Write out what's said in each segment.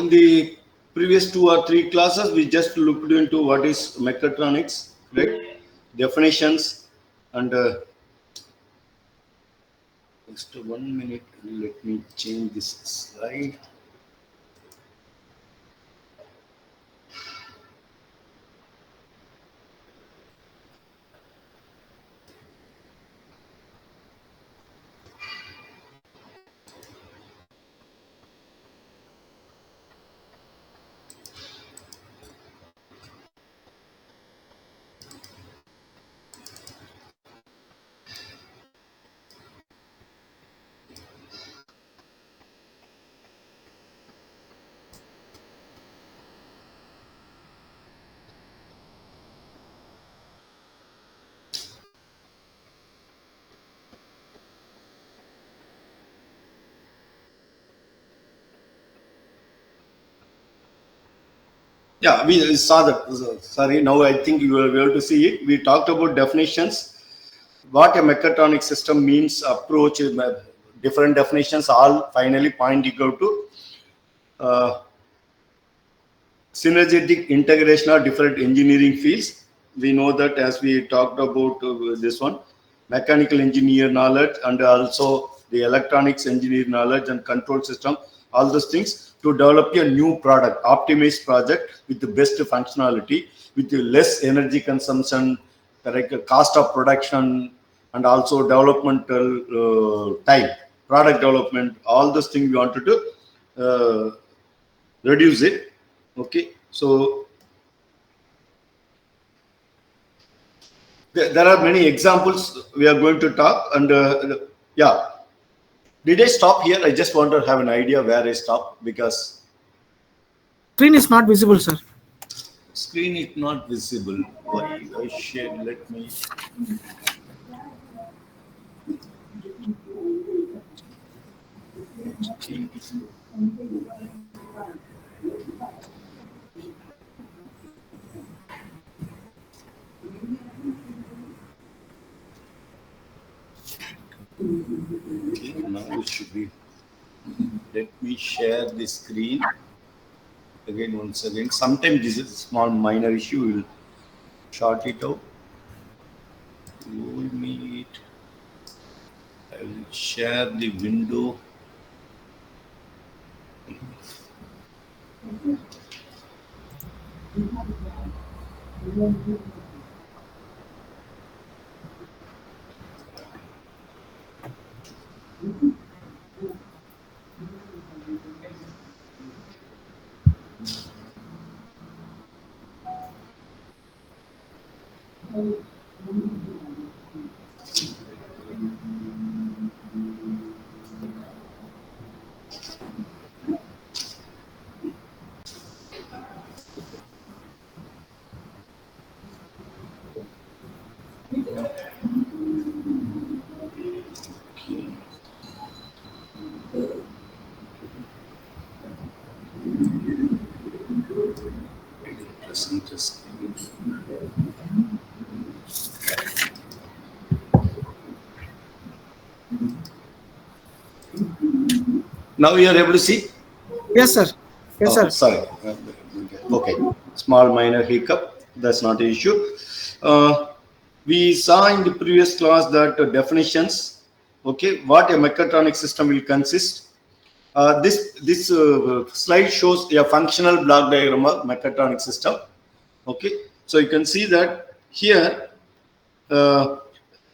in the previous 2 or 3 classes, we just looked into what is mechatronics, right? Definitions, and just 1 minute. Let me change this slide. Yeah, we saw that. Sorry, now I think you will be able to see it. We talked about definitions, what a mechatronic system means, approach, different definitions, all finally pointing out to uh, synergetic integration of different engineering fields. We know that as we talked about this one, mechanical engineer knowledge and also the electronics engineer knowledge and control system, all those things to develop a new product, optimized project with the best functionality, with the less energy consumption, correct cost of production, and also developmental time, product development, all those things we wanted to reduce it. Okay, so there are many examples we are going to talk, and yeah, did I stop here? I just want to have an idea where I stopped, because Screen is not visible, sir. screen is not visible. Why I shared? Let me. Okay, now it should be. Let me share the screen again once again. Sometimes this is a small minor issue. We'll short it out. Google Meet. I will share the window. Now you are able to see? Yes, sir. Yes, sir. Sorry. Okay. Small minor hiccup. That's not an issue. We saw in the previous class that definitions. Okay, what a mechatronic system will consist. This slide shows a functional block diagram of mechatronic system. Okay, so you can see that here,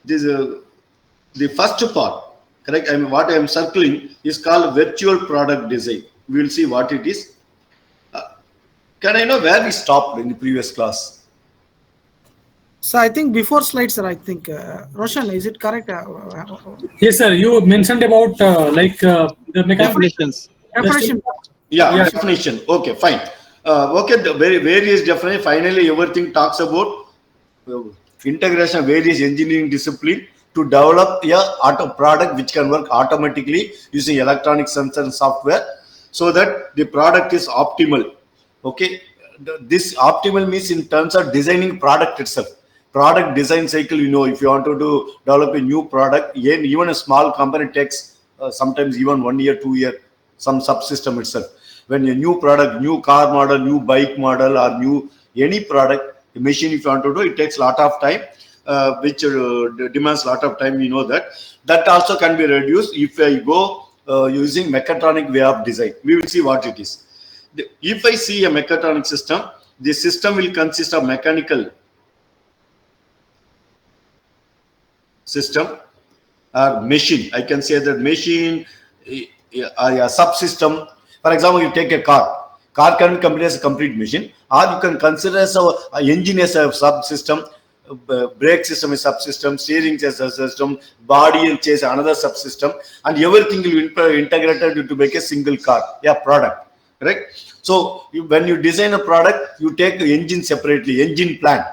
this the first part, correct? I mean, what I am circling is called virtual product design. We will see what it is. Can I know where we stopped in the previous class? So I think before slide, sir. I think Roshan, is it correct? Yes, sir. You mentioned about the definitions. Definition. Yeah, definition. Okay, fine. Okay, the various definition. Finally, everything talks about integration of various engineering discipline to develop a auto product which can work automatically using electronic sensor and software, so that the product is optimal. Okay, this optimal means in terms of designing product itself. Product design cycle, you know, if you want to develop a new product, even a small company takes sometimes even 1 year, 2 year, some subsystem itself. When a new product, new car model, new bike model, or new any product, a machine if you want to do, it takes a lot of time, which demands a lot of time. We know that. That also can be reduced if I go using mechatronic way of design. We will see what it is. If I see a mechatronic system, the system will consist of mechanical system or machine. I can say that machine, a subsystem. For example, you take a car. Car can be considered as a complete machine, or you can consider as a engine as a subsystem, brake system is subsystem, steering as a system, body and chassis another subsystem, and everything will be integrated to make a single car, product. Right? So when you design a product, you take the engine separately, engine plan,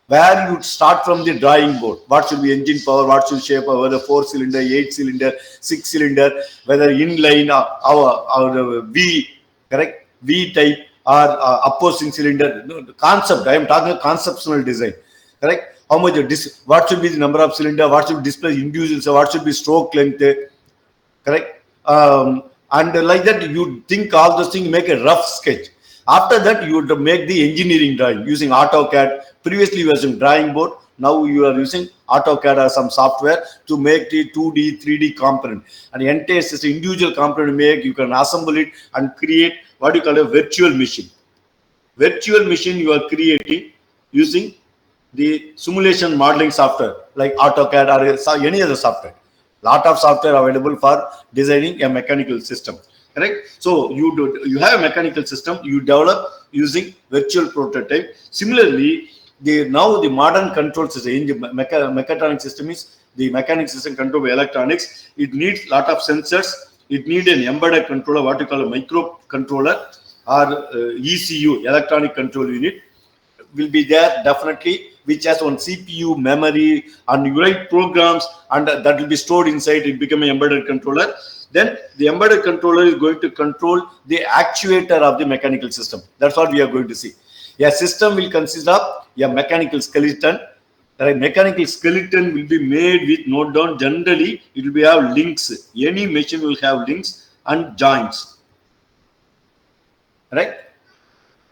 where you start from the drawing board. What should be engine power, what should shape, whether 4-cylinder, 8-cylinder, 6-cylinder, whether inline or V, correct? V type or opposing cylinder. No, the concept, I am talking conceptual design, correct? How much, what should be the number of cylinder, what should display individuals, what should be stroke length, correct? And like that, you think all those things, make a rough sketch. After that, you would make the engineering drawing using AutoCAD. Previously, you were using drawing board. Now you are using AutoCAD or some software to make the 2D, 3D component. And the entire system, individual component make, you can assemble it and create what you call a virtual machine. Virtual machine you are creating using the simulation modeling software like AutoCAD or any other software. Lot of software available for designing a mechanical system. Correct? So you have a mechanical system, you develop using virtual prototype. Similarly, now the modern control system, mechatronic system is the mechanic system controlled by electronics. It needs a lot of sensors. It needs an embedded controller, what you call a microcontroller, or ECU, electronic control unit, will be there definitely, which has one CPU, memory, and you write programs, and that will be stored inside. It become an embedded controller. Then the embedded controller is going to control the actuator of the mechanical system. That's what we are going to see. A system will consist of a mechanical skeleton. The mechanical skeleton will be made with, note down, generally it will have links. Any machine will have links and joints. Right?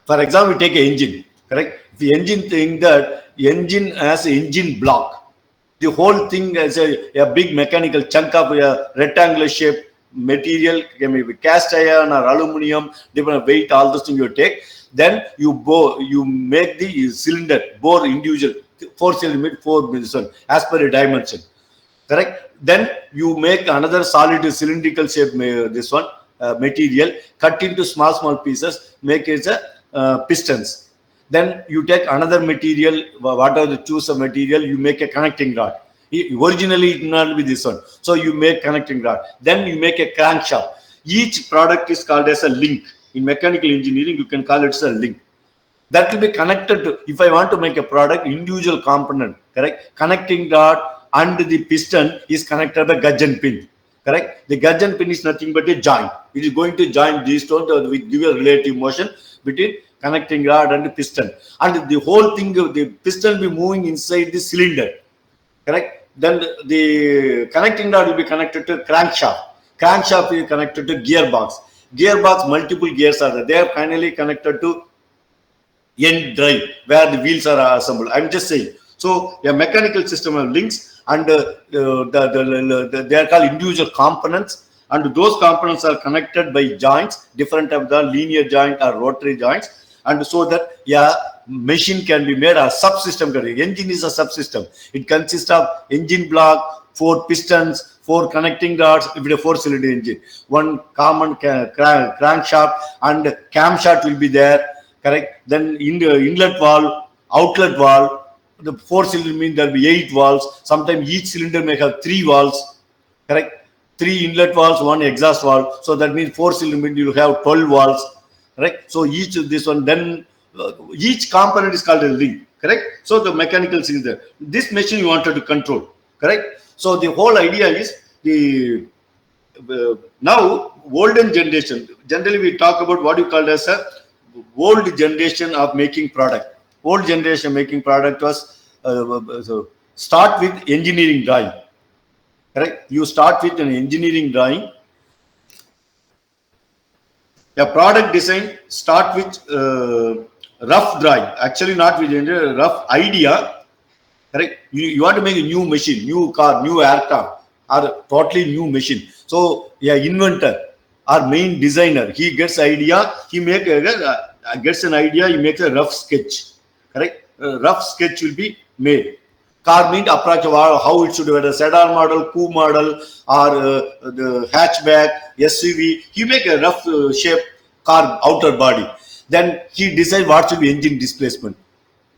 For example, we take an engine. Correct? The engine thing, that engine as an engine block. The whole thing is a big mechanical chunk of a rectangular shape material, maybe cast iron or aluminum, different weight, all those things you take. Then you make the cylinder, bore individual, 4-cylinder, 4 as per a dimension. Correct? Then you make another solid cylindrical shape, this one material, cut into small pieces, make it a pistons. Then you take another material, whatever the choose of material, you make a connecting rod. Originally, it will not be this one. So you make connecting rod. Then you make a crankshaft. Each product is called as a link. In mechanical engineering, you can call it as a link. That will be connected to, if I want to make a product, individual component, correct? Connecting rod and the piston is connected by gudgeon pin. Correct? The gudgeon pin is nothing but a joint. It is going to join these two to give a relative motion between connecting rod and the piston. And the whole thing, the piston will be moving inside the cylinder. Correct? Then the connecting rod will be connected to crankshaft. Crankshaft is connected to gearbox. Gearbox, multiple gears are there. They are finally connected to end drive, where the wheels are assembled. I'm just saying. So a mechanical system of links, and they are called individual components, and those components are connected by joints, different of the linear joint or rotary joints, and so that machine can be made a subsystem. Engine is a subsystem. It consists of engine block, 4 pistons, 4 connecting rods. If it is a 4-cylinder engine, 1 common crankshaft and camshaft will be there. Correct? Then in the inlet valve, outlet valve. The 4-cylinder means there will be 8 valves. Sometimes each cylinder may have 3 valves. Correct? 3 inlet valves, 1 exhaust valve. So that means 4-cylinder means you have 12 valves. Right? So each of this one, then each component is called a link. Correct? So the mechanical cylinder. This machine you wanted to control. Correct? So the whole idea is the now olden generation. Generally we talk about what you call as a old generation of making product. Old generation making product was start with engineering drawing. Correct? You start with an engineering drawing. The product design start with rough drawing. Actually, not with rough idea. Correct. You want to make a new machine, new car, new aircraft, or totally new machine. So, yeah, inventor or main designer, he gets idea. He gets an idea. He makes a rough sketch. Correct. Rough sketch will be made. Car means approach how it should be, whether sedan model, coupe model, or the hatchback, SUV. He make a rough shape car outer body. Then he decides what should be engine displacement.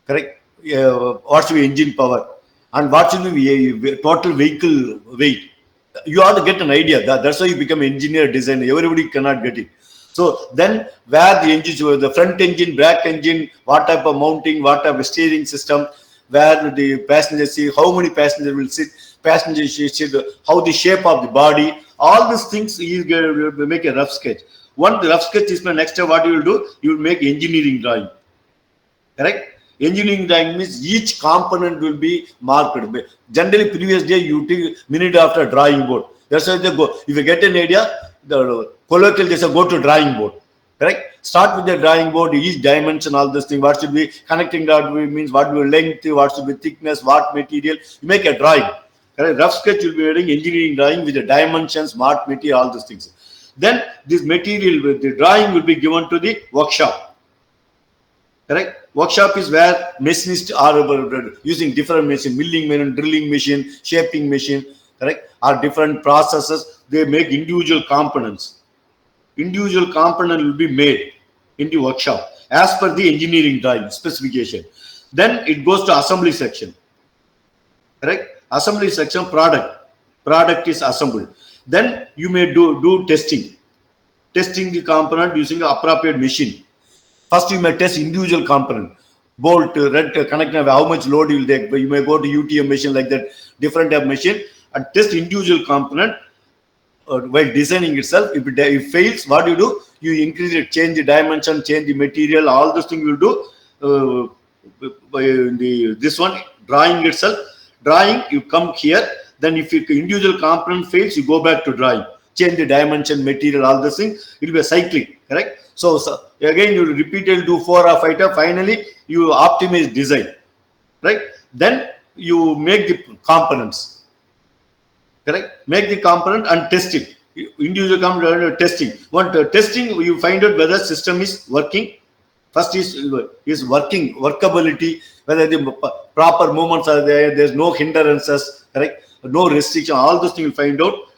Correct. What should be engine power, and what should be total vehicle weight. You have to get an idea. That's why you become engineer designer. Everybody cannot get it. So then where the engines were, the front engine, back engine, what type of mounting, what type of steering system, where the passenger seat, how many passengers will sit, passenger seat, how the shape of the body, all these things you will make a rough sketch. Once the rough sketch is my next step, what you will do, you will make engineering drawing. Correct? Engineering drawing means each component will be marked. Generally, previous day you take minute after drawing board. That's why they go. If you get an idea, the colloquial they say go to drawing board. Correct? Start with the drawing board, each dimension, all this thing. What should be connecting dot means what will be length, what should be thickness, what material. You make a drawing. Correct? Rough sketch will be doing engineering drawing with the dimensions, smart material, all those things. Then this material, the drawing will be given to the workshop. Correct? Workshop is where machinists are using different machine, milling machine, drilling machine, shaping machine, correct? Are different processes. They make individual components. Individual component will be made in the workshop as per the engineering drawing specification. Then it goes to assembly section. Correct? Assembly section, product. Product is assembled. Then you may do testing. Testing the component using an appropriate machine. First, you may test individual component, bolt, red, connector, how much load you will take. You may go to UTM machine like that, different type of machine, and test individual component while designing itself. If it fails, what you do? You increase it, change the dimension, change the material, all those things you will do. This one, drawing itself. Drawing, you come here. Then if your individual component fails, you go back to drawing. Change the dimension, material, all those things. It will be a cyclic, correct? So again, you repeatedly do 4 or 5 times. Finally, you optimize design, right? Then you make the components, correct? Make the component and test it. Individual component testing. Testing, you find out whether system is working. First is working, workability, whether the proper movements are there. There's no hindrances, correct? No restriction. All those things you find out.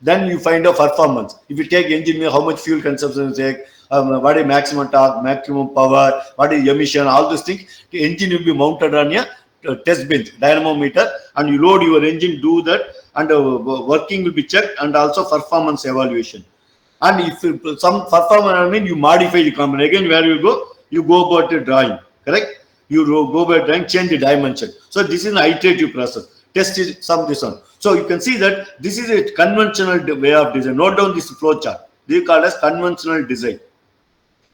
Then you find out performance. If you take engine, how much fuel consumption you take, what is maximum torque, maximum power, what is emission, all those things. The engine will be mounted on a test bench, dynamometer, and you load your engine, do that, and working will be checked, and also performance evaluation. And if some performance, you modify the component. Again, where you go? You go about the drawing, correct? You go by drawing, change the dimension. So this is an iterative process. Test is some this one. So you can see that this is a conventional way of design. Note down this flow chart. This is called as conventional design.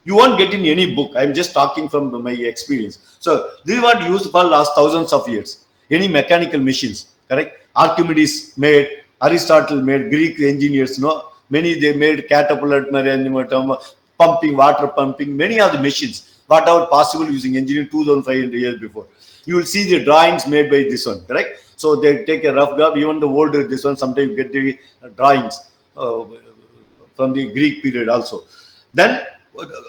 You won't get in any book. I'm just talking from my experience. So this is what used for last thousands of years. Any mechanical machines, correct? Archimedes made, Aristotle made, Greek engineers, many they made catapult, pumping, water pumping, many of the machines, whatever possible using engineering 2,500 years before. You will see the drawings made by this one, correct? So they take a rough draft, even the older this one, sometimes you get the drawings from the Greek period also. Then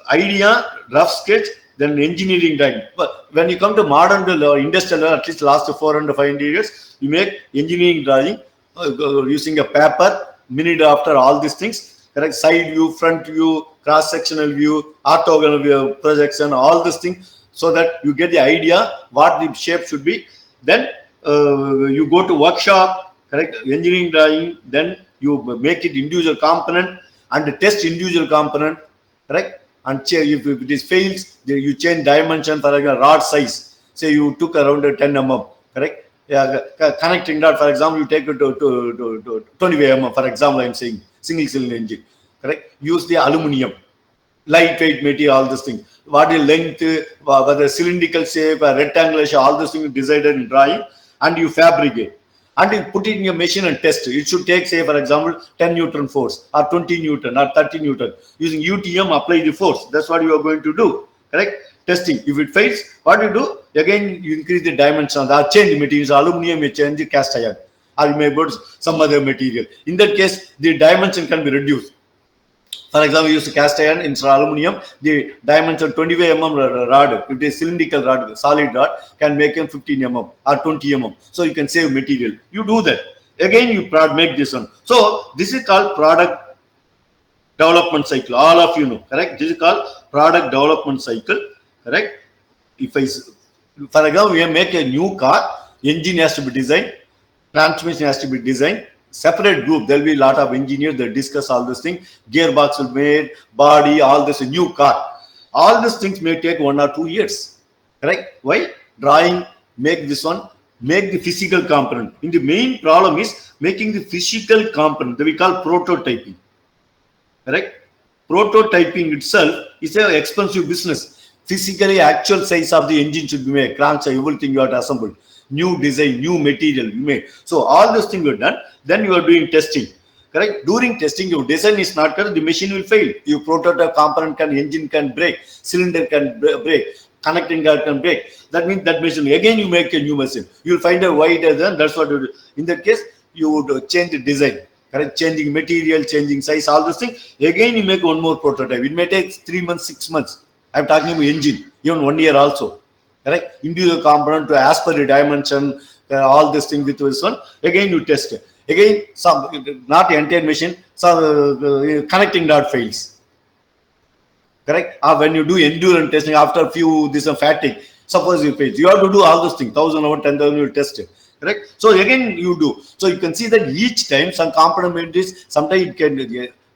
idea, rough sketch, then engineering drawing. But when you come to modern industrial, at least last 400, 500 years, you make engineering drawing using a paper, minute after all these things, correct? Side view, front view, cross-sectional view, orthogonal view, projection, all these things, so that you get the idea what the shape should be. Then you go to workshop, correct? Engineering drawing, then you make it individual component and test individual component, correct? And if it is fails, you change dimension, for example, rod size. Say you took around 10 mm, correct? Yeah, connecting rod, for example, you take it to 25 mm, for example, I'm saying single cylinder engine, correct? Use the aluminum, lightweight material, all these things. What is length, whether cylindrical shape, rectangular shape, all those things decided in drawing, and you fabricate. and you put it in your machine and test. It should take, say, for example, 10 Newton force or 20 Newton or 30 Newton. Using UTM, apply the force. That's what you are going to do. Correct? Testing. If it fails, what you do? Again, you increase the dimensions or change the materials. Aluminum, you change the cast iron, or you may put some other material. In that case, the dimension can be reduced. For example, use cast iron instead of aluminum, the dimension 25 mm rod, if it is cylindrical rod, solid rod, can make them 15 mm or 20 mm. So you can save material. You do that. Again, you make this one. So this is called product development cycle. All of you know, correct? This is called product development cycle, correct? If I, for example, we make a new car, engine has to be designed, transmission has to be designed. Separate group, there will be a lot of engineers that discuss all these things. Gearbox will be made, body, all this, a new car. All these things may take 1 or 2 years. Correct? Why? Drawing, make this one, make the physical component. And the main problem is making the physical component that we call prototyping. Correct? Prototyping itself is an expensive business. Physically, actual size of the engine should be made, cranks, everything you have to assemble. New design, new material you made. So all those things are done. Then you are doing testing. Correct? During testing, your design is not correct, the machine will fail. Your prototype component can, engine can break, cylinder can break, connecting guard can break. That means that machine, again you make a new machine. You will find a wider than, that's what you do. In that case, you would change the design. Correct? Changing material, changing size, all those things. Again, you make one more prototype. It may take 3 months, 6 months. I'm talking about engine, even 1 year also. Correct? Individual component to as per the dimension, all this thing with this one. Again, you test it. Again, some not the entire machine, some connecting dot fails. Correct? Or when you do endurance testing after a few this fatigue, suppose you fail, you have to do all those things. 1,000 over 10,000 you test it. Correct? So again you do. So you can see that each time some component is sometimes it can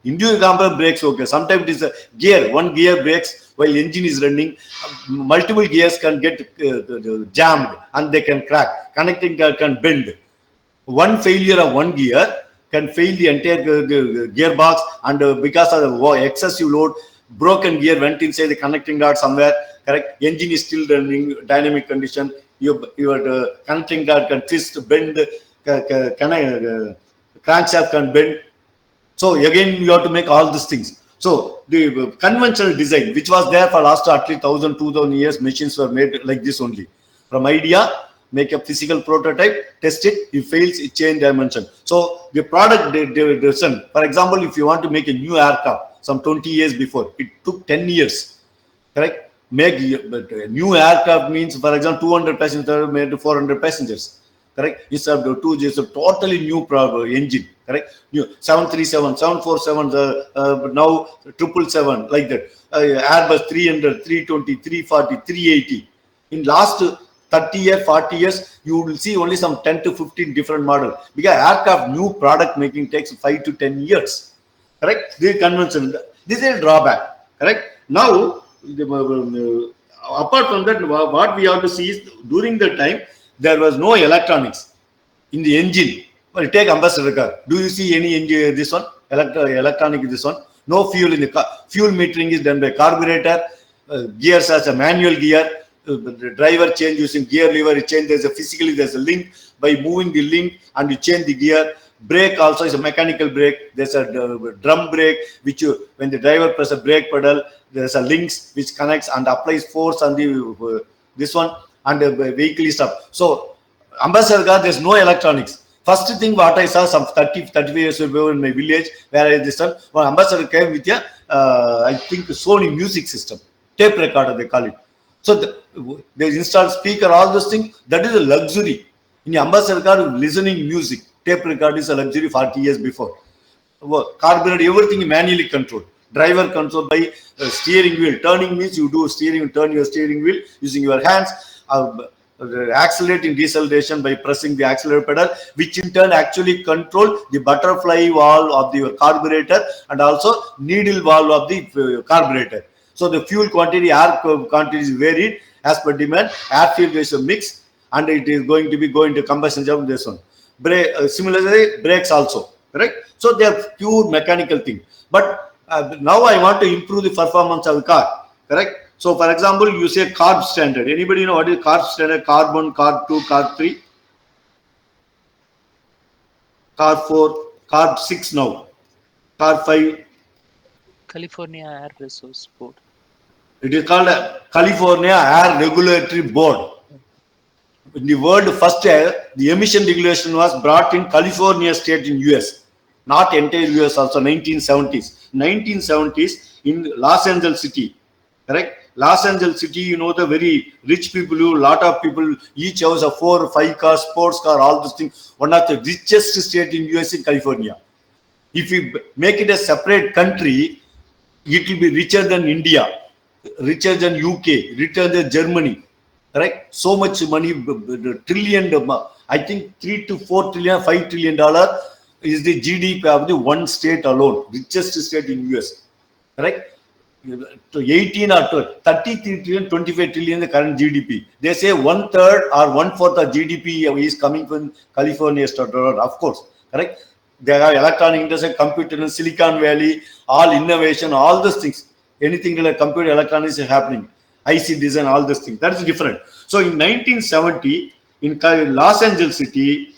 individual component breaks. Okay, sometimes it is a gear. One gear breaks while engine is running. Multiple gears can get jammed and they can crack. Connecting can bend. One failure of one gear can fail the entire gearbox, and because of the excessive load, broken gear went inside the connecting rod somewhere. Correct? Engine is still running, dynamic condition. Your connecting rod can twist, bend, crankshaft can bend. So again, you have to make all these things. So the conventional design, which was there for last at least 1,000, 2,000 years, machines were made like this only. From idea, make a physical prototype, test it. If fails, it change dimension. So the product design, for example, if you want to make a new aircraft, some 20 years before, it took 10 years. Correct? Make a new aircraft means, for example, 200 passengers made to 400 passengers. Correct? It's a totally new engine. Correct? New 737, 747, now 777, like that. Airbus 300, 320, 340, 380. In last 30 years, 40 years, you will see only some 10 to 15 different models. Because aircraft new product making takes 5 to 10 years. Correct? This is conventional. This is a drawback. Correct? Now, apart from that, what we have to see is during the time there was no electronics in the engine. Well, take ambassador car. Do you see any engine? This one, electronic. This one, no fuel in the car. Fuel metering is done by carburetor. Gears as a manual gear. The driver change using gear lever. It change. There's a link. By moving the link and you change the gear. Brake also is a mechanical brake. There's a drum brake which when the driver press a brake pedal, there's a links which connects and applies force on the this one, and the vehicle is up. So ambassador car, there's no electronics. First thing what I saw some 35 years ago in my village where I this one, well, ambassador came with a I think Sony music system, tape recorder they call it. So they install speaker, all those things. That is a luxury. In the ambassador car, listening music, tape record is a luxury 40 years before. Carburetor, everything manually controlled. Driver controlled by steering wheel. Turning means you do steering, turn your steering wheel using your hands. Accelerating deceleration by pressing the accelerator pedal, which in turn actually control the butterfly valve of the carburetor and also needle valve of the carburetor. So the fuel quantity, air quantity is varied as per demand. Air fuel is a mix, and it is going to combustion engine. This one. Similarly, brakes also. Correct. So they are pure mechanical thing. But now I want to improve the performance of the car. Correct. So, for example, you say carb standard. Anybody know what is carb standard? Carb 1, carb 2, carb 3? car 4, car 6 now, car 5. California Air Resource Board. It is called California Air Regulatory Board. In the world, first the emission regulation was brought in California state in US, not entire US also, 1970s. 1970s in Los Angeles city, correct? Los Angeles city, you know, the very rich people, lot of people, each house a 4 or 5 cars, sports car, all these things. One of the richest state in US in California. If we make it a separate country, it will be richer than India, richer than UK, richer than Germany. Correct? So much money, trillion, I think 3 to 4 trillion, $5 trillion is the GDP of the one state alone, richest state in US. Correct? To 18 or 33 trillion, 25 trillion the current GDP. They say 1/3 or 1/4 of GDP is coming from California state. Of course, correct? They have electronic industry, computer, and Silicon Valley, all innovation, all those things. Anything like computer electronics is happening. IC design, all these things. That is different. So in 1970, in Los Angeles city,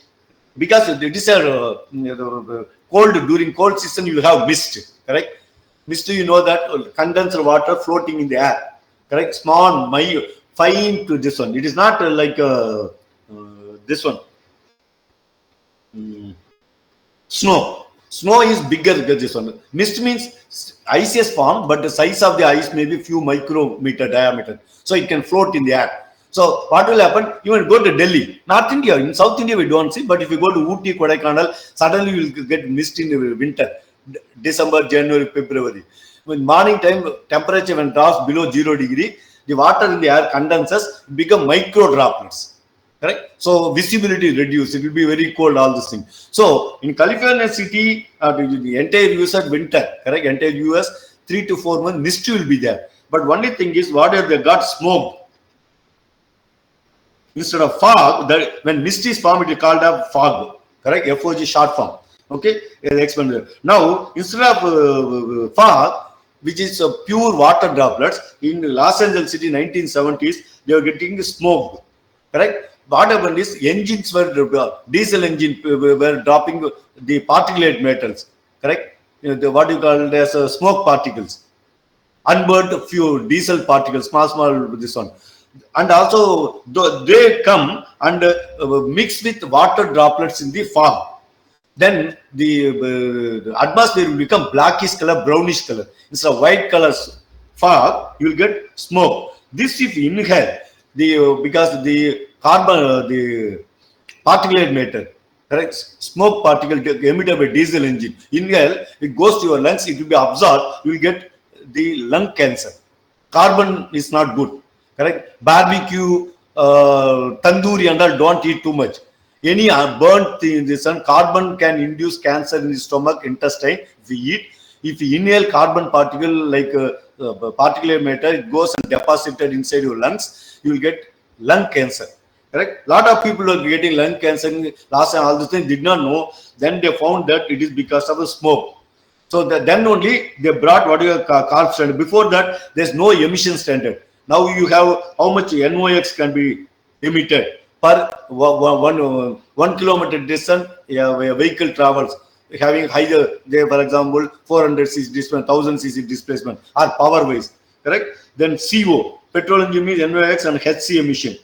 because it is a cold, during cold season, you have mist, correct? Mist, you know that condensed water floating in the air, correct? Small, fine to this one. It is not like this one. Snow. Snow is bigger than this one. Mist means ice is formed, but the size of the ice may be few micrometer diameter. So it can float in the air. So what will happen? You will go to Delhi, North India. In South India, we don't see. But if you go to Ooty, Kodaikanal, suddenly you will get mist in the winter. December, January, February. When morning time, temperature when drops below 0 degree, the water in the air condenses, become micro droplets. Correct? So visibility reduced. It will be very cold, all these things. So in California city, the entire US at winter, correct? Entire US, 3 to 4 months, mist will be there. But only thing is, what if they got smoke? Instead of fog, that when mist is formed, it is called a fog. Correct? FOG short form. Okay? Now, instead of fog, which is pure water droplets, in Los Angeles city, 1970s, they were getting smoke. Correct? What happened is engines were diesel engine were dropping the particulate metals, correct? What you call as smoke particles, unburned fuel, diesel particles, small this one, and also they come and mix with water droplets in the fog. Then the atmosphere will become blackish color, brownish color. Instead of white colors fog, you will get smoke. This if you inhale, because the carbon, the particulate matter, correct? Smoke particle emitted by diesel engine. Inhale, it goes to your lungs, it will be absorbed, you will get the lung cancer. Carbon is not good, correct? Barbecue, tandoori and all, don't eat too much. Any burnt thing in the sun, carbon can induce cancer in the stomach, intestine, if you eat. If you inhale carbon particle like particulate matter, it goes and deposited inside your lungs, you will get lung cancer. Correct? Lot of people are getting lung cancer. Last time all these things did not know. Then they found that it is because of the smoke. So then only they brought what you call standard. Before that, there's no emission standard. Now you have how much NOx can be emitted per 1 kilometer distance. A vehicle travels having higher, for example, 400 cc displacement, 1000 cc displacement, or power wise. Correct? Then CO, petrol engine means NOx and HC emission.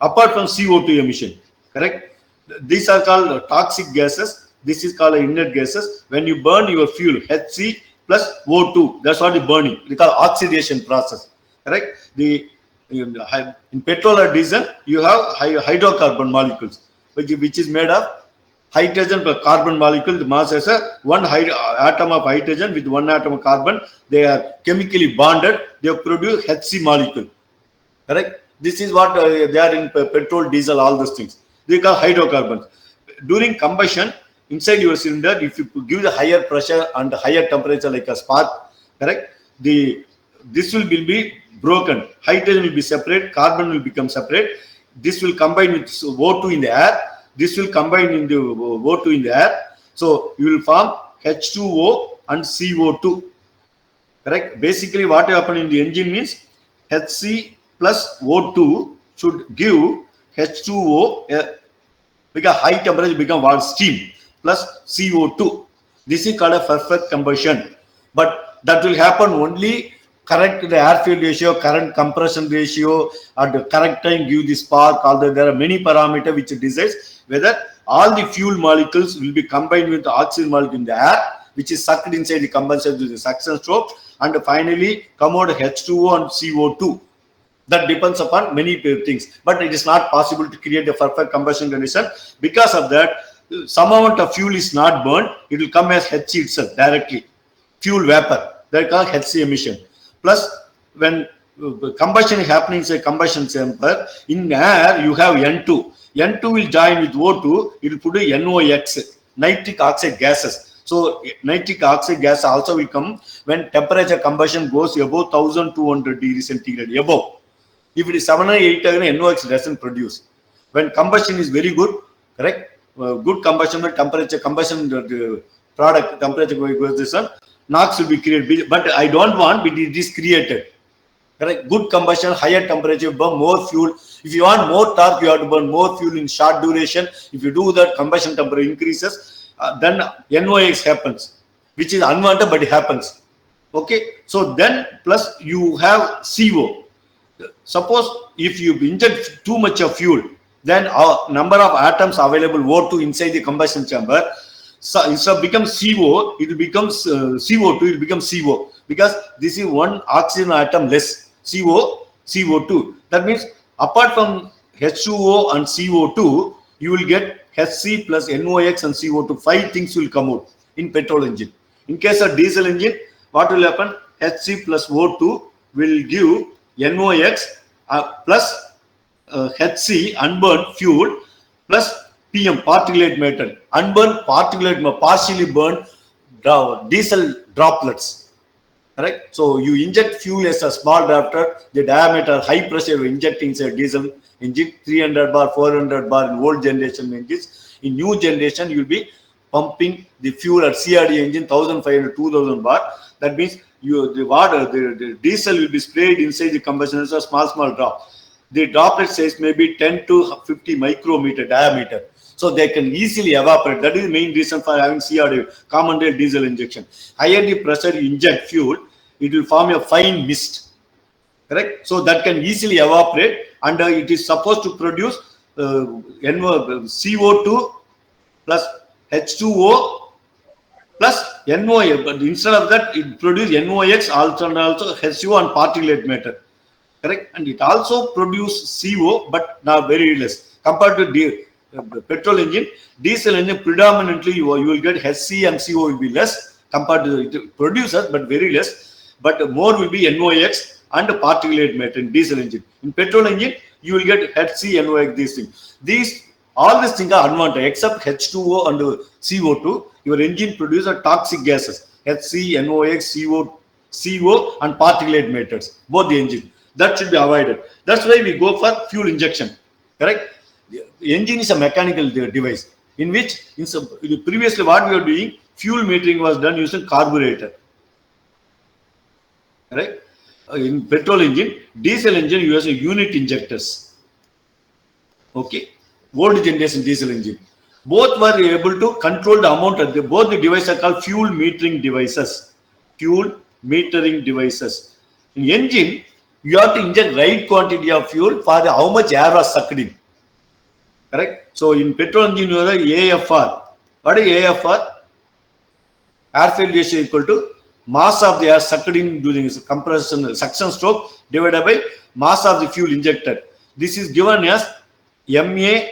Apart from CO2 emission, correct? These are called toxic gases. This is called inert gases. When you burn your fuel, HC plus O2, that's what you burning. We call oxidation process, correct? In petrol or diesel, you have hydrocarbon molecules, which is made of hydrogen per carbon molecule. The mass has one atom of hydrogen with one atom of carbon. They are chemically bonded. They produce HC molecule, correct? This is what they are in petrol, diesel, all those things. They call hydrocarbons. During combustion, inside your cylinder, if you give the higher pressure and higher temperature like a spark, correct? This will be broken. Hydrogen will be separate, carbon will become separate. This will combine with O2 in the air. This will combine in the O2 in the air. So you will form H2O and CO2. Correct? Basically, what happens in the engine means HC plus O2 should give H2O, because high temperature become what? Steam. plus CO2. This is called a perfect combustion. But that will happen only correct the air-fuel ratio, current compression ratio, at the correct time give the spark. Although there are many parameters which decides whether all the fuel molecules will be combined with the oxygen molecule in the air, which is sucked inside the combustion to the suction stroke, and finally come out H2O and CO2. That depends upon many things, but it is not possible to create a perfect combustion condition. Because of that, some amount of fuel is not burned, it will come as H itself directly, fuel vapor. They call HC emission. Plus, when combustion is happening inside combustion chamber, in air you have N2. N2 will join with O2, it will produce NOx, nitric oxide gases. So nitric oxide gas also will come when temperature combustion goes above 1200 degrees centigrade, above. If it is 7 or 8, NOx doesn't produce. When combustion is very good, correct? Good combustion, temperature combustion product, temperature goes this one, NOx will be created. But I don't want, but it is created. Correct? Good combustion, higher temperature, burn more fuel. If you want more torque, you have to burn more fuel in short duration. If you do that, combustion temperature increases, then NOx happens, which is unwanted, but it happens. Okay? So then, plus you have CO. Suppose if you inject too much of fuel, then number of atoms available O2 inside the combustion chamber, so instead of become CO, it will become CO2, it will become CO, because this is one oxygen atom less, CO2. That means apart from H2O and CO2, you will get HC plus NOx and CO2. 5 things will come out in petrol engine. In case of diesel engine, what will happen? HC plus O2 will give NOx plus HC unburned fuel plus PM particulate matter, unburned particulate partially burned diesel droplets. Correct? So you inject fuel as a small drafter, the diameter, high pressure you injecting inside diesel engine, 300 bar, 400 bar in old generation engines. In new generation, you will be pumping the fuel at CRD engine 1500, 2000 bar. That means the water, the diesel will be sprayed inside the combustion as a small drop. The droplet size may be 10 to 50 micrometer diameter. So they can easily evaporate. That is the main reason for having CRD, common rail diesel injection. Higher the pressure you inject fuel, it will form a fine mist. Correct? So that can easily evaporate, and it is supposed to produce CO2 plus H2O plus NOx. But instead of that, it produces NOx also HCO and particulate matter. Correct? And it also produces CO, but now very less compared to the petrol engine. Diesel engine predominantly you will get HC and CO will be less compared to the producers, but very less. But more will be NOx and particulate matter in diesel engine. In petrol engine, you will get HC, NOx, these things. All these things are unwanted except H2O and CO2. Your engine produces toxic gases, HC, NOx, CO and particulate matters, both the engine. That should be avoided. That's why we go for fuel injection. Correct? The engine is a mechanical device in which previously what we were doing, fuel metering was done using carburetor. Right? In petrol engine, diesel engine, you use a unit injectors. Okay? Old generation diesel engine. Both were able to control the amount of both the devices are called fuel metering devices. Fuel metering devices. In engine, you have to inject right quantity of fuel for how much air was sucked in. Correct? So in petrol engine, you have AFR. What is AFR? Air-fuel ratio equal to mass of the air sucked in during compression suction stroke divided by mass of the fuel injected. This is given as MA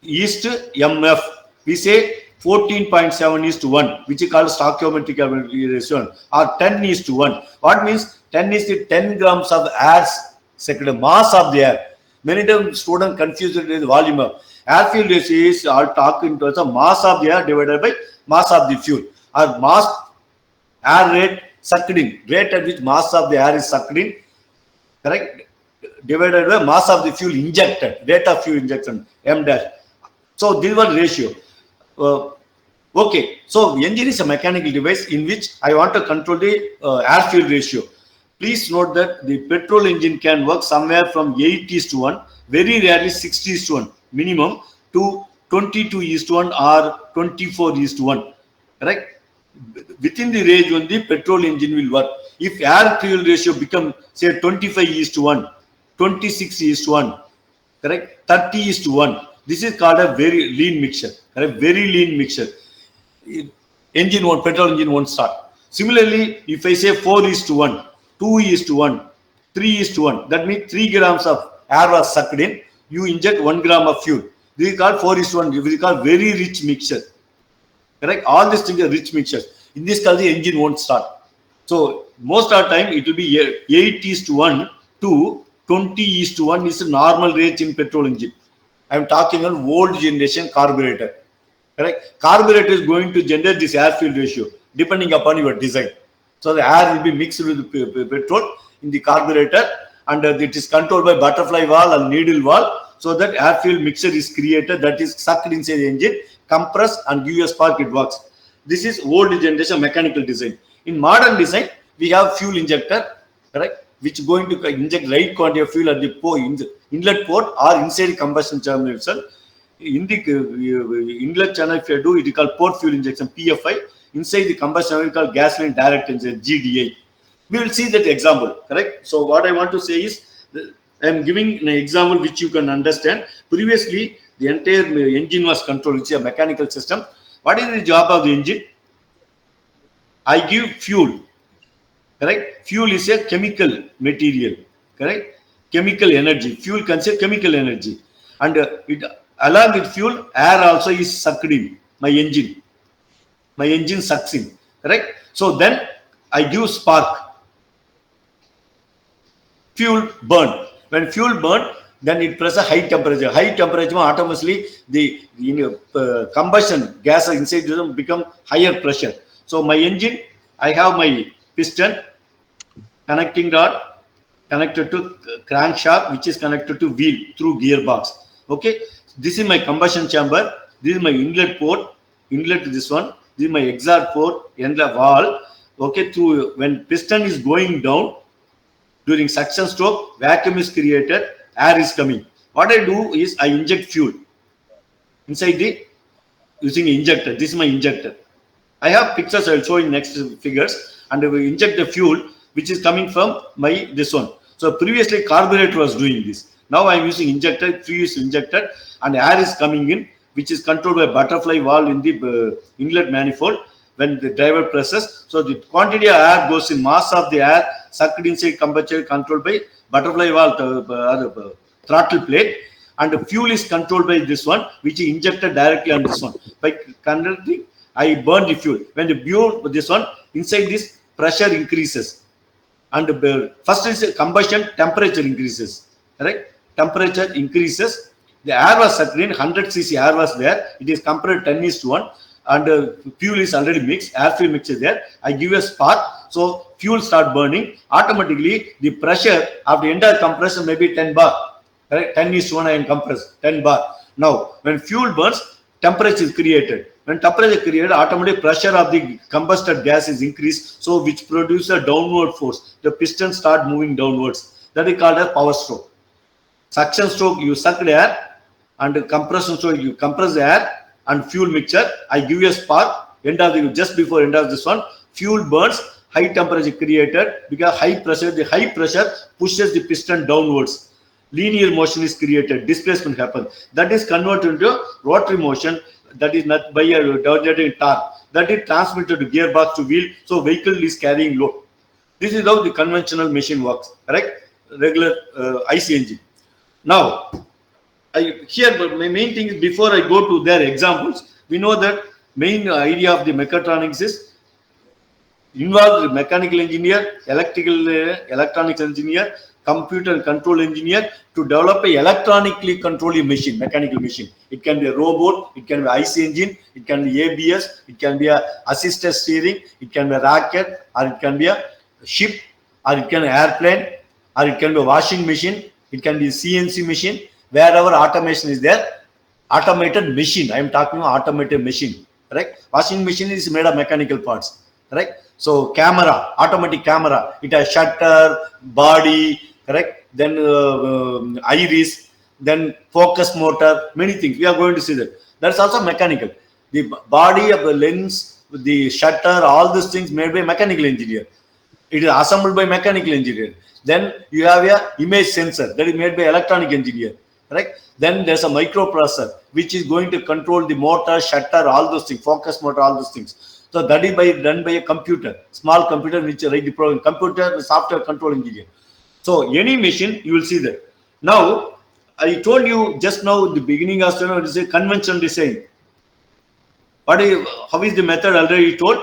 is to MF. We say 14.7 is to 1, which is called stoichiometric ratio, or 10 is to 1. What means 10 is to 10 grams of air second mass of the air. Many times students confuse it with volume of air-fuel ratio is all talk in terms of mass of the air divided by mass of the fuel, or mass air rate sucked in, rate at which mass of the air is sucked in, correct, divided by mass of the fuel injected, rate of fuel injection, M dash. So this was ratio. Okay, so engine is a mechanical device in which I want to control the air-fuel ratio. Please note that the petrol engine can work somewhere from 8:1, very rarely 6:1 minimum, to 22:1 or 24:1, correct? Within the range when the petrol engine will work. If air fuel ratio become say 25:1, 26:1, correct, 30:1, this is called a very lean mixture, correct? Very lean mixture. Engine won't, petrol engine won't start. Similarly, if I say 4:1, 2:1, 3:1, that means 3 grams of air was sucked in, you inject 1 gram of fuel. This is called 4:1. This is called very rich mixture. Correct? All these things are rich mixtures. In this case, the engine won't start. So most of the time it will be 8:1 to 20:1 is the normal range in petrol engine. I am talking on old generation carburetor. Correct? Carburetor is going to generate this air fuel ratio depending upon your design. So the air will be mixed with the petrol in the carburetor, and it is controlled by butterfly valve and needle valve, so that air fuel mixture is created, that is sucked inside the engine, compress and give a spark, it works. This is old generation mechanical design. In modern design, we have fuel injector, correct, which is going to inject right quantity of fuel at the inlet port or inside combustion chamber itself. In the inlet channel, if you do, it is called port fuel injection, PFI. Inside the combustion chamber, it is called gasoline direct injection, GDI. We will see that example, correct? So what I want to say is, I am giving an example which you can understand. Previously, the entire engine was controlled, which is a mechanical system. What is the job of the engine? I give fuel, correct? Fuel is a chemical material, correct? Chemical energy. Fuel consists chemical energy. And it, along with fuel, air also is sucked in my engine. My engine sucks in, correct? So then I give spark. Fuel burn. When fuel burn, then it press a high temperature. High temperature, automatically the combustion gas inside become higher pressure. So my engine, I have my piston, connecting rod, connected to crankshaft, which is connected to wheel through gearbox. Okay, this is my combustion chamber. This is my inlet port. Inlet to this one. This is my exhaust port, inlet valve. Okay, through when piston is going down, during suction stroke, vacuum is created, air is coming. What I do is I inject fuel inside the using injector. This is my injector. I have pictures I will show in next figures, and we inject the fuel which is coming from my this one. So previously carburetor was doing this. Now I am using injector, fuel is injected, and air is coming in, which is controlled by butterfly valve in the inlet manifold. When the driver presses, so the quantity of air goes in, mass of the air sucked inside combustion controlled by butterfly valve throttle plate, and the fuel is controlled by this one, which is injected directly on this one. By conducting, I burn the fuel. When the fuel, this one, inside this pressure increases, and first is combustion temperature increases, right? Temperature increases. The air was sucked in, 100 cc air was there. It is compressed 10:1. And fuel is already mixed, air fuel mix is there. I give a spark, so fuel start burning. Automatically, the pressure of the entire compressor may be 10 bar. Correct? 10:1 I am compressed, 10 bar. Now, when fuel burns, temperature is created. When temperature is created, automatically pressure of the combusted gas is increased, so which produces a downward force. The piston start moving downwards. That is called a power stroke. Suction stroke, you suck the air, and compression stroke, you compress the air. And fuel mixture, I give you a spark, just before end of this one, fuel burns, high temperature created, because the high pressure pushes the piston downwards. Linear motion is created, displacement happens. That is converted into rotary motion, that is not by a generating torque. That is transmitted to gearbox to wheel, so vehicle is carrying load. This is how the conventional machine works, correct? Regular IC engine. Now, here, my main thing is, before I go to their examples, we know that main idea of the mechatronics is involved mechanical engineer, electronics engineer, computer and control engineer to develop a electronically controlled machine, mechanical machine. It can be a robot, it can be IC engine, it can be ABS, it can be a assisted steering, it can be a rocket, or it can be a ship, or it can be an airplane, or it can be a washing machine, it can be a CNC machine. Wherever automation is there, automated machine. I am talking about automated machine. Right? Washing machine is made of mechanical parts. Right? So camera, automatic camera. It has shutter, body. Correct? Then iris. Then focus motor. Many things. We are going to see that. That's also mechanical. The body of the lens, the shutter, all these things made by mechanical engineer. It is assembled by mechanical engineer. Then you have a image sensor that is made by electronic engineer, right? Then there's a microprocessor which is going to control the motor, shutter, all those things, focus motor, all those things. So that is done by a computer, small computer which write the program. Computer, software control engineer. So any machine, you will see that. Now, I told you just now the beginning of conventional design. How is the method already told?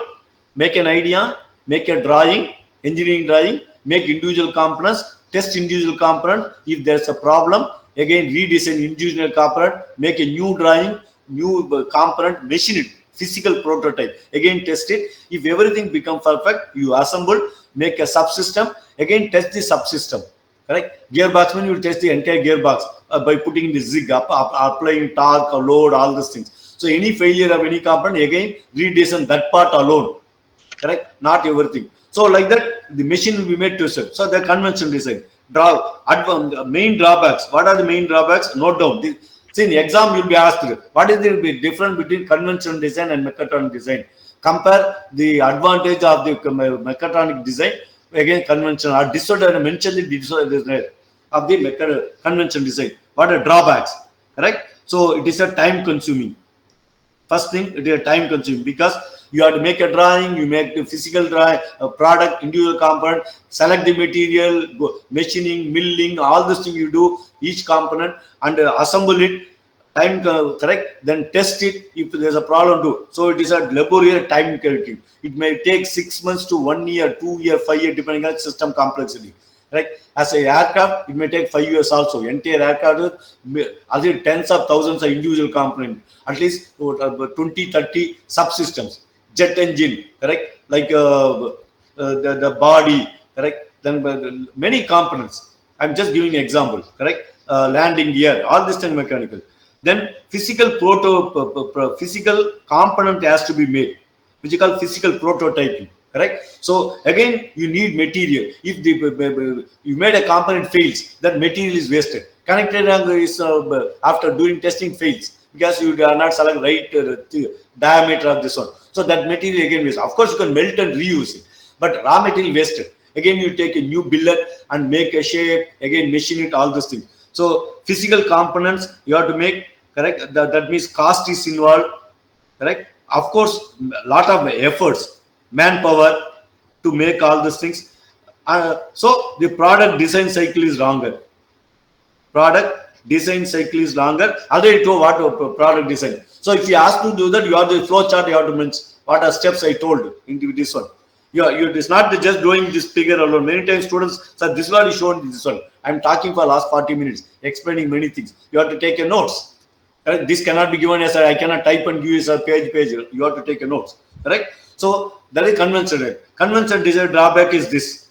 Make an idea, make a drawing, engineering drawing, make individual components, test individual component. If there's a problem, again redesign individual component, make a new drawing, new component, machine it, physical prototype, again test it. If everything becomes perfect, you assemble, make a subsystem, again test the subsystem. Correct? Gearbox, when you test the entire gearbox by putting the zig up, applying torque or load, all these things. So any failure of any component, again redesign that part alone. Correct? Not everything. So like that, the machine will be made to serve. So the conventional design. Main drawbacks. What are the main drawbacks? Note down. See, in the exam you'll be asked, what is the difference between conventional design and mechatronic design? Compare the advantage of the mechatronic design against conventional. Or disorder, mention the disorder of the conventional design. What are drawbacks? Correct? So it is a time consuming. First thing, it is time consuming because you have to make a drawing, you make the physical drawing, a product, individual component, select the material, machining, milling, all this thing you do, each component, and assemble it, time correct, then test it if there's a problem too. So it is a laborious time taking. It may take 6 months to 1 year, 2 years, 5 years, depending on system complexity. Right? As a aircraft, it may take 5 years also. Entire aircraft, tens of thousands of individual components, at least 20, 30 subsystems. Jet engine, correct? Like the body, correct? Then many components. I'm just giving an example, correct? Landing gear, all this thing mechanical. Then physical physical component has to be made, which is called physical prototyping. Correct. So again, you need material. If you made a component fails, that material is wasted. Connected is after doing testing fails because you are not select right diameter of this one. So that material again waste. Of course, you can melt and reuse it, but raw material wasted. Again, you take a new billet and make a shape. Again, machine it. All those things. So physical components you have to make. Correct. That means cost is involved. Correct. Of course, lot of efforts. Manpower to make all these things. So the product design cycle is longer. Product design cycle is longer. Already told what product design. So if you ask to do that, you have the flow chart. You have to mention what are steps I told into this one. It's not just doing this figure alone. Many times students say, this one is shown this one. I'm talking for last 40 minutes, explaining many things. You have to take a notes. Correct? This cannot be given as I cannot type and give you a page. You have to take a notes. Correct? So that is conventional. Conventional design drawback is this.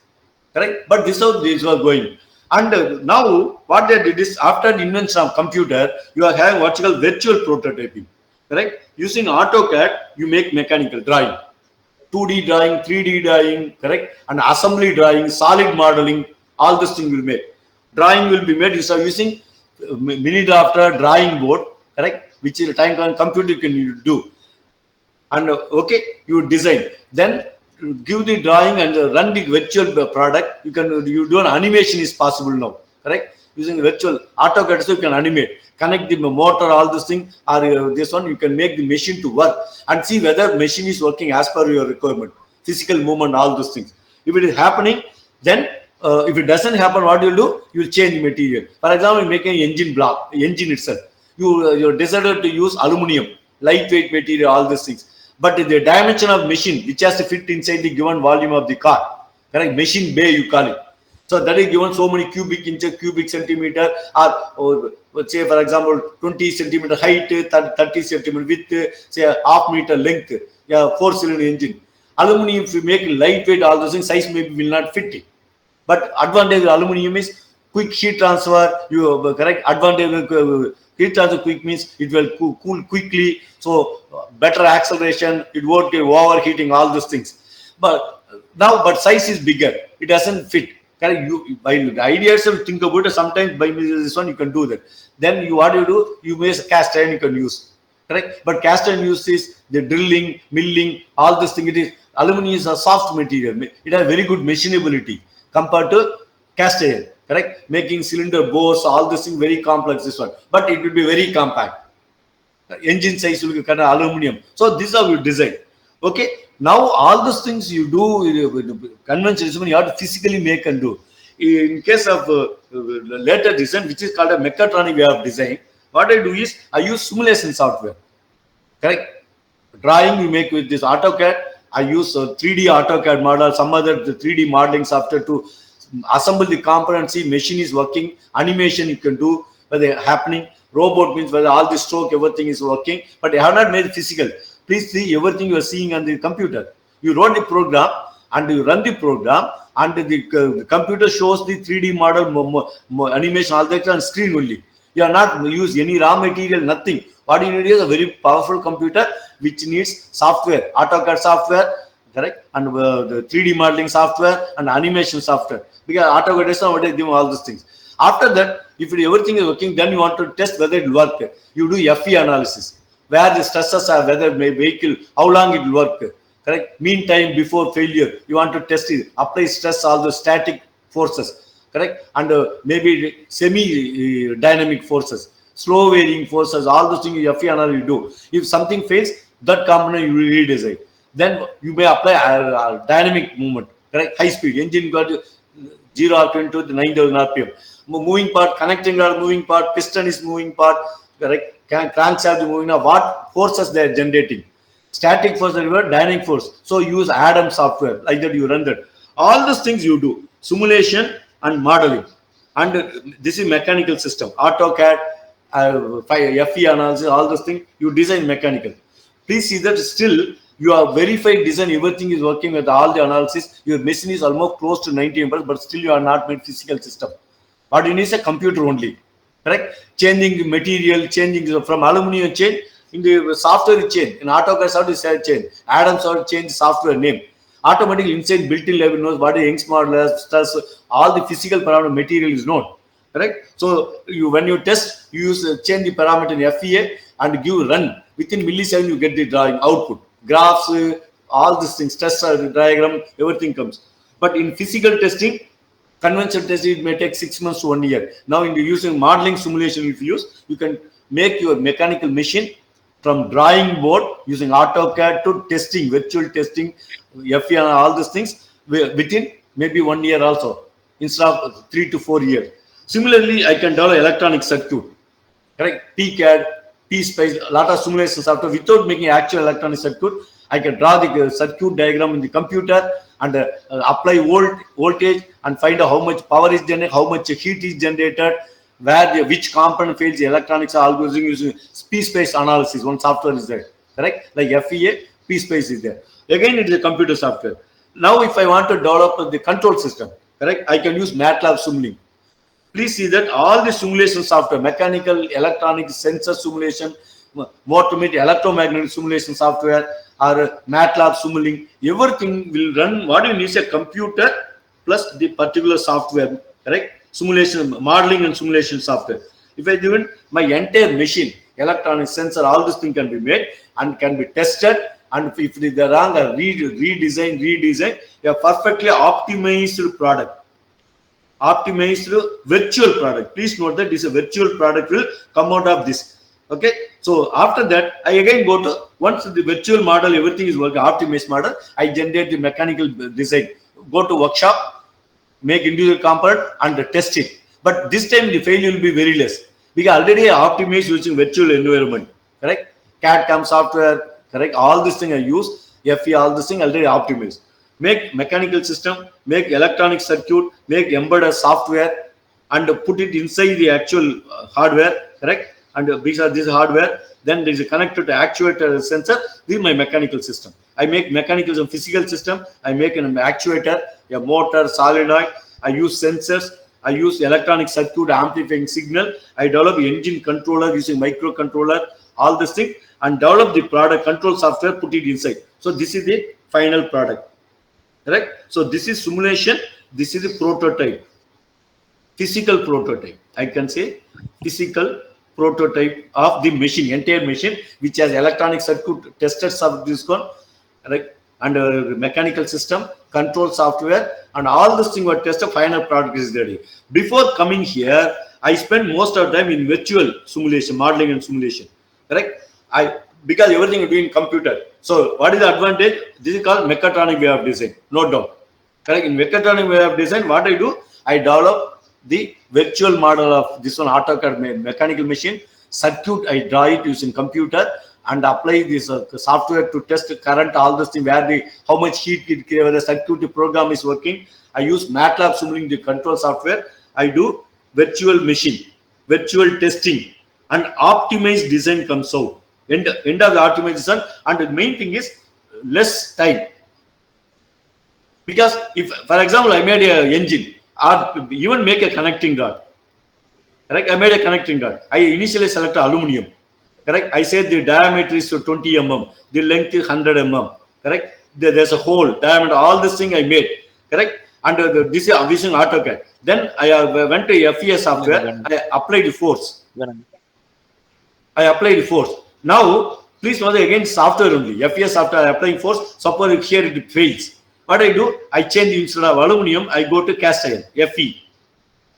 Correct? But this is how this was going. And now what they did is after the invention of computer, you are having what you call virtual prototyping. Correct? Using AutoCAD, you make mechanical drawing. 2D drawing, 3D drawing, correct? And assembly drawing, solid modeling, all this thing will make. Drawing will be made using mini drafter, drawing board, correct? Which is a time computer can do. And okay, you design. Then give the drawing and run the virtual product. You do an animation is possible now, correct? Using virtual AutoCAD, so you can animate, connect the motor, all this thing, or this one, you can make the machine to work and see whether machine is working as per your requirement, physical movement, all those things. If it is happening, then if it doesn't happen, what you'll do? You'll change the material. For example, making engine block, engine itself. You decided to use aluminum, lightweight material, all these things. But the dimension of machine, which has to fit inside the given volume of the car, correct? Machine bay, you call it. So that is given so many cubic inches, cubic centimeter, or say for example 20 centimeter height, 30 centimeter width, say a half-meter length, 4-cylinder engine. Aluminum, if you make lightweight, all those things, size maybe will not fit it. But advantage of aluminum is quick heat transfer. You correct advantage of heat transfer quick means it will cool quickly. So better acceleration. It won't get overheating. All those things. But size is bigger. It doesn't fit. Correct. By the ideas you think about it. Sometimes by this one you can do that. Then what you do? You make a cast iron you can use. correct? But cast iron uses the drilling, milling, all this thing. It is aluminum is a soft material. It has very good machinability compared to cast iron, correct? Making cylinder bores, all this thing very complex. This one, but it will be very compact. Engine size will be kind of aluminum. So these are your design. Okay. Now all those things you do conventional, you have to physically make and do. In case of later design, which is called a mechatronic way of design, what I do is I use simulation software. Correct. Drawing we make with this AutoCAD. I use 3D AutoCAD model, some other 3D modeling software to assemble the components. See, machine is working, animation you can do whether happening. Robot means whether all the stroke, everything is working, but I have not made physical. Please see everything you are seeing on the computer. You wrote the program and you run the program, and the computer shows the 3D model, animation, all that on screen only. You are not use any raw material, nothing. What you need is a very powerful computer which needs software, AutoCAD software, correct, and the 3D modeling software and animation software. Because AutoCAD is not what I give all these things. After that, if everything is working, then you want to test whether it will work. You do FE analysis, where the stresses are, whether vehicle, how long it will work. Correct. Meantime, before failure, you want to test it, apply stress, all the static forces. Correct. And maybe semi-dynamic forces, slow varying forces, all those things FE analysis you do. If something fails, that component you redesign. Then you may apply dynamic movement. Correct. High speed engine got 0 RPM to the 9,000 RPM. Moving part, connecting rod moving part, piston is moving part, correct? Crankshaft moving. Now, what forces they are generating? Static force, dynamic force. So use Adam software, like that you run that. All those things you do, simulation and modeling. And this is mechanical system, AutoCAD, FE analysis, all those things you design mechanical. Please see that still you have verified design, everything is working with all the analysis. Your machine is almost close to 90%, but still you are not made physical system. What you need is a computer only, correct? Changing the material, changing from aluminum chain in the software chain. In AutoCAD software chain, Adam software change software name. Automatically inside built-in level knows what is Young's model, stress, all the physical parameter material is known, correct? So when you test, you use change the parameter in FEA and give run. Within millisecond you get the drawing output, graphs, all these things, stress diagram, everything comes. But in physical testing, conventional testing, it may take 6 months to 1 year. Now, in the using modeling simulation, if you use, you can make your mechanical machine from drawing board using AutoCAD to testing, virtual testing, FE and all these things within maybe 1 year also, instead of 3 to 4 years. Similarly, I can develop electronic circuit, correct? PCAD, P-Spice, a lot of simulation software without making actual electronic circuit. I can draw the circuit diagram in the computer and apply voltage and find out how much power is generated, how much heat is generated, which component fails. The electronics algorithm using P-Space analysis. One software is there, correct? Like FEA, P-Space is there. Again, it is a computer software. Now, if I want to develop the control system, correct? I can use MATLAB Simulink. Please see that all the simulation software, mechanical, electronic, sensor simulation, electromagnetic simulation software, or MATLAB Simulink, everything will run. What you need is a computer plus the particular software, correct? Simulation, modeling and simulation software. If I given my entire machine, electronic sensor, all this thing can be made and can be tested. And if they are wrong, redesign, a perfectly optimized product. Optimized virtual product. Please note that this is a virtual product will come out of this. Okay. So after that, I again go to, once the virtual model, everything is working, optimized model, I generate the mechanical design. Go to workshop, make individual component and test it. But this time the failure will be very less because already I optimized using virtual environment. Correct. CAD/CAM software. Correct. All this thing I use. FE, all this thing already optimized. Make mechanical system, make electronic circuit, make embedded software, and put it inside the actual hardware, correct? And these are this hardware. Then there is a connected to actuator sensor. This is my mechanical system. I make mechanical and physical system. I make an actuator, a motor, solenoid. I use sensors. I use electronic circuit amplifying signal. I develop engine controller using microcontroller, all this thing, and develop the product control software, put it inside. So this is the final product. Correct. So this is simulation. This is the prototype. Physical prototype. I can say physical prototype of the machine, entire machine, which has electronic circuit tested of this one, right? And mechanical system, control software, and all this thing were tested. Final product is ready. Before coming here, I spent most of the time in virtual simulation, modeling and simulation. Correct? Because everything is doing computer. So what is the advantage? This is called mechatronic way of design. No doubt. Correct? In mechatronic way of design, what I do, I develop the virtual model of this one AutoCAD mechanical machine. Circuit, I draw it using computer and apply this software to test the current, all this thing, where how much heat it creates, whether the circuit program is working. I use MATLAB simulating the control software. I do virtual machine, virtual testing, and optimized design comes out. End of the optimization, and the main thing is less time. Because if, for example, I made a engine or even make a connecting rod, correct? I made a connecting rod. I initially selected aluminum. Correct. I said the diameter is 20 mm, the length is 100 mm. Correct. There's a hole, diameter, all this thing I made. Correct. And this is using AutoCAD. Then I went to FES software. I applied the force. Now, please note again software only. FES software, I applying force. Suppose here it fails. What I do? I change instead of aluminum, I go to cast iron. FE.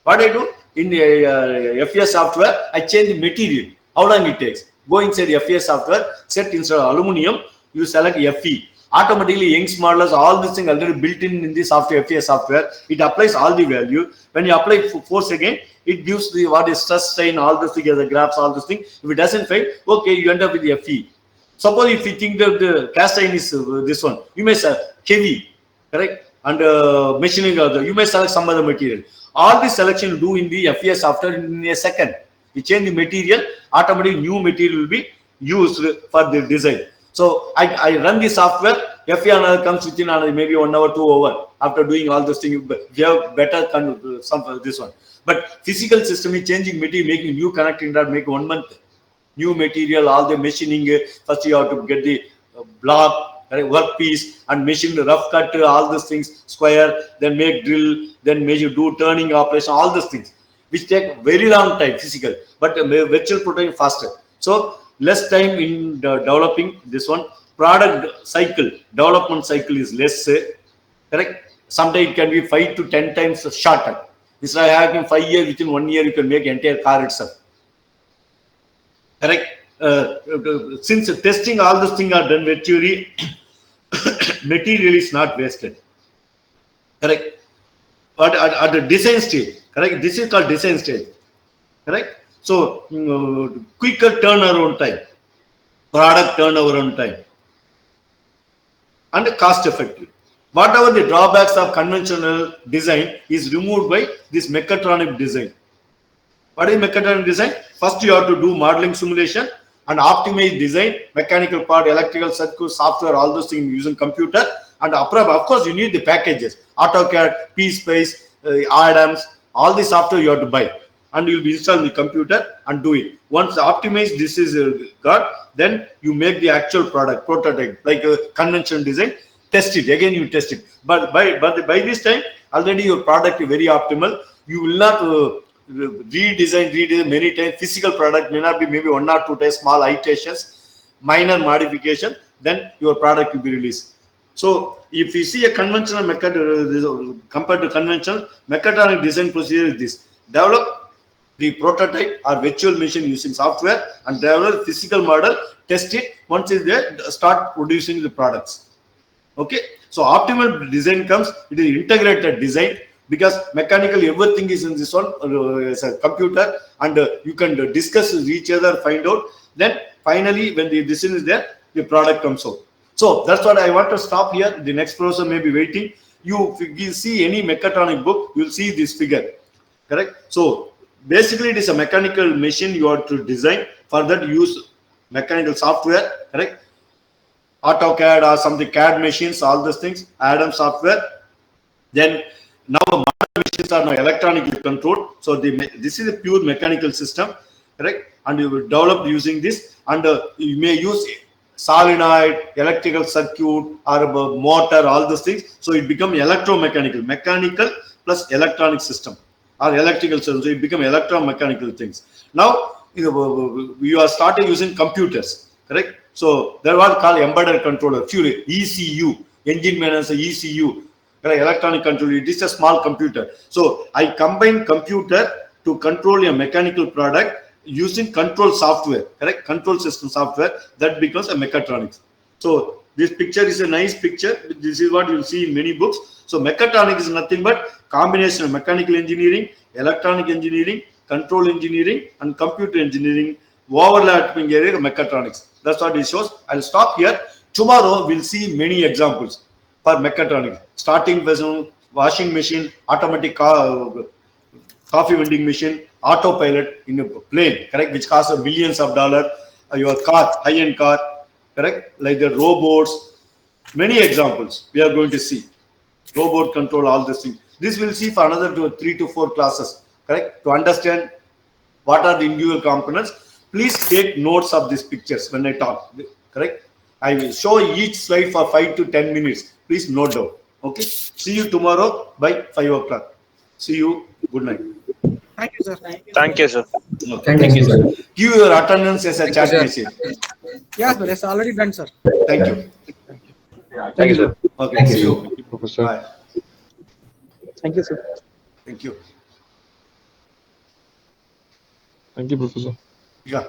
What I do in the FES software, I change the material. How long it takes? Go inside the FES software, set instead of aluminum, you select FE. Automatically, Young's modelers, all this thing already built in the software, FES software. It applies all the value. When you apply force again, it gives the what is stress, strain, all this thing, the graphs, all this thing. If it doesn't fail, okay, you end up with the FE. Suppose if you think that the cast iron is this one, you may say heavy, correct? And machining, you may select some other material. All this selection you do in the FES software in a second. You change the material, automatically new material will be used for the design. So I run the software, FE another comes within another maybe 1 hour, 2 hours after doing all those things. You have better this one. But physical system is changing material, making new connecting rod, make 1 month. New material, all the machining. First you have to get the block, workpiece, and machine the rough cut, all these things, square, then make drill, then measure, do turning operation, all these things, which take very long time physical, but virtual prototype faster. So less time in developing this one. Product cycle, development cycle is less, correct? Sometimes it can be 5 to 10 times shorter. Instead of having 5 years, within 1 year you can make entire car itself. Correct? Since testing, all these things are done virtually, material is not wasted. Correct? But at the design stage, correct? This is called design stage. Correct? So, quicker turnaround time, product turnaround time, and cost effective. Whatever the drawbacks of conventional design is removed by this mechatronic design. What is mechatronic design? First, you have to do modeling simulation and optimize design, mechanical part, electrical circuit, software, all those things using computer. And of course, you need the packages, AutoCAD, PSpace, Adams, all the software you have to buy. And you'll be installing the computer and do it. Once optimized, this is got, then you make the actual product, prototype, like a conventional design, test it, again you test it. But by this time, already your product is very optimal. You will not redesign many times. Physical product may not be maybe 1 or 2 times, small iterations, minor modification, then your product will be released. So if you see a conventional compared to conventional, mechatronic design procedure is this: develop the prototype or virtual machine using software and develop physical model, test it. Once it's there, start producing the products. Okay, so optimal design comes, it is integrated design, because mechanically everything is in this one as a computer, and you can discuss with each other, find out. Then finally, when the design is there, the product comes out. So that's what I want to stop here. The next professor may be waiting. If you see any mechatronic book, you'll see this figure. Correct? So basically, it is a mechanical machine you have to design. For that, use mechanical software. Correct? AutoCAD or something, CAD machines, all those things, Adam software. Then now modern machines are now electronically controlled. So this is a pure mechanical system, correct? And you will develop using this, and you may use solenoid, electrical circuit, or motor, all those things. So it becomes electromechanical, mechanical plus electronic system, or electrical system. So it becomes electromechanical things. Now you are starting using computers, correct? So there are called embedded controller, Fury, ECU, engine maintenance, ECU, correct? Electronic controller. It is a small computer. So I combine computer to control a mechanical product using control software, correct? Control system software, that becomes a mechatronics. So this picture is a nice picture. This is what you'll see in many books. So mechatronics is nothing but combination of mechanical engineering, electronic engineering, control engineering, and computer engineering overlapping area of mechatronics. That's what it shows. I'll stop here. Tomorrow we'll see many examples for mechatronics. Starting with washing machine, automatic car, coffee vending machine, autopilot in a plane, correct, which costs millions of dollars. Your car, high-end car, correct, like the robots. Many examples we are going to see. Robot control, all these things. This we'll see for another 3 to 4 classes, correct, to understand what are the individual components. Please take notes of these pictures when I talk, correct. I will show each slide for 5 to 10 minutes. Please note down. Okay. See you tomorrow by 5 o'clock. See you. Good night. Thank you, sir. Thank you, sir. Okay. Thank you, sir. Give your attendance as a chat message. Yes, sir. Yes, already done, sir. Thank you. Thank you, sir. Okay. Thank you, See sir. you. Professor. Bye. Thank you, sir. Thank you. Thank you, Professor. Yeah.